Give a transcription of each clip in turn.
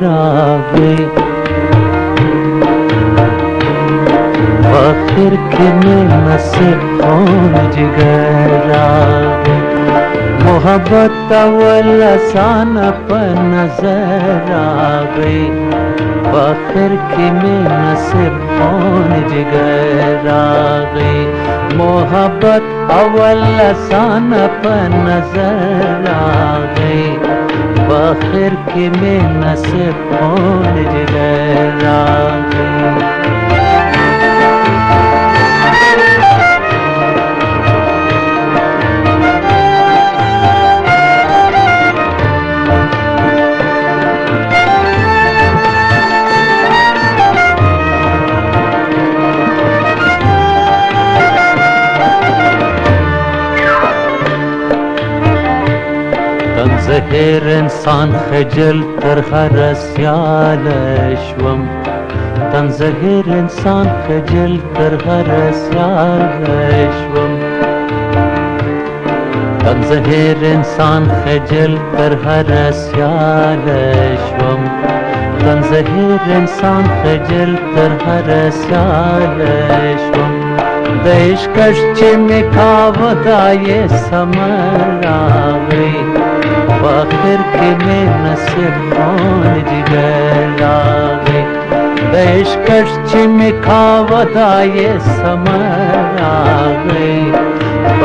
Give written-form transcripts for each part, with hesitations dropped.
रावे आखिर के में से कौन जिगरावे मोहब्बत अव्वल आसान पर नजर आवे आखिर के में से कौन जिगरावे मोहब्बत अव्वल आसान पर नजर आवे आखिर के में से कौन जिगरावे زهر انسان خجل تر هرسیال شوم تن زهر انسان خجل تر هرسیال شوم تن زهر انسان خجل تر هرسیال شوم تن زهر انسان خجل تر هرسیال شوم د عشقش چې می کاوه دا یې سمراوي आखिर के में नसीब कौन जिगरावे बेशकश में खावदा ये समरावे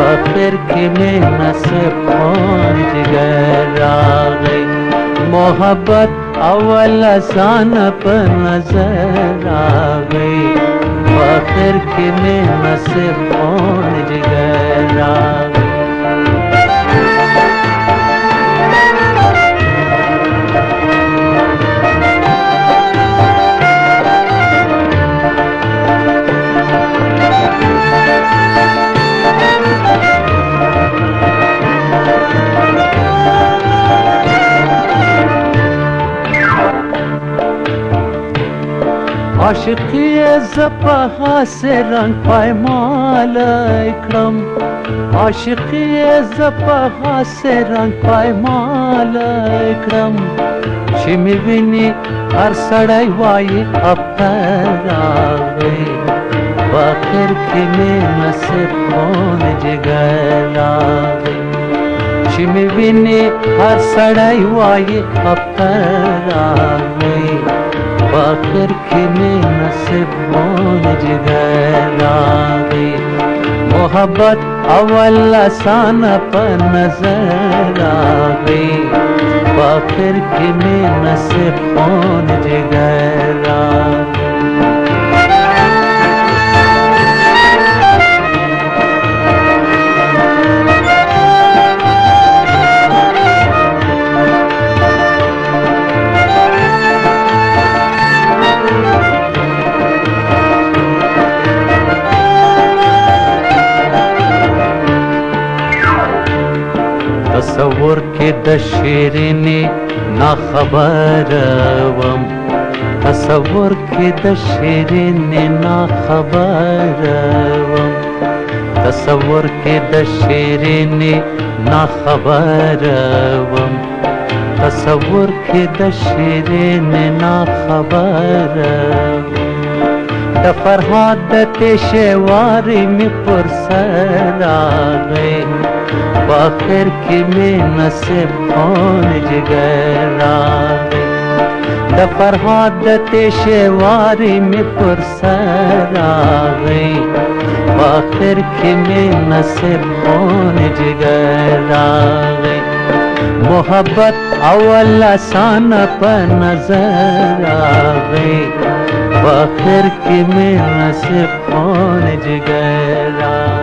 आखिर के में नसीब कौन जिगरावे मोहब्बत अव्वल आसान पर नजर आवे आखिर के में नसीब कौन जिगरावे आशिकी ज़पहा से रंग पायमाल इकरम आशिकी ज़पहा से रंग पायमाल इकरम शिमी विनी हर सड़ाई वाई अपरावे आखिर के में नसीब कौन जिगरावे शिमी विनी हर सड़ाई वाई अपरावे आखिर के में नसीब कौन जिगरावे मोहब्बत अव्वल आसान पर नजर आवे आखिर के में नसीब कौन जिगरावे तसव्वुर के दशेरिनी ना खबरवम तसव्वुर के दशेरिनी ना खबरवम तसव्वुर के दशेरिनी ना खबरवम तसव्वुर के दशेरिनी ना खबरवम द फरहाद पेशेवारी में पुरसर आ गए आखिर के में नसीब कौन जिगरावे द फरहाद पेशेवारी में पुरसर आवे आखिर के में नसीब कौन जिगरावे मोहब्बत अव्वल आसान पर नजर आवे आखिर के में नसीब कौन जिगरावे।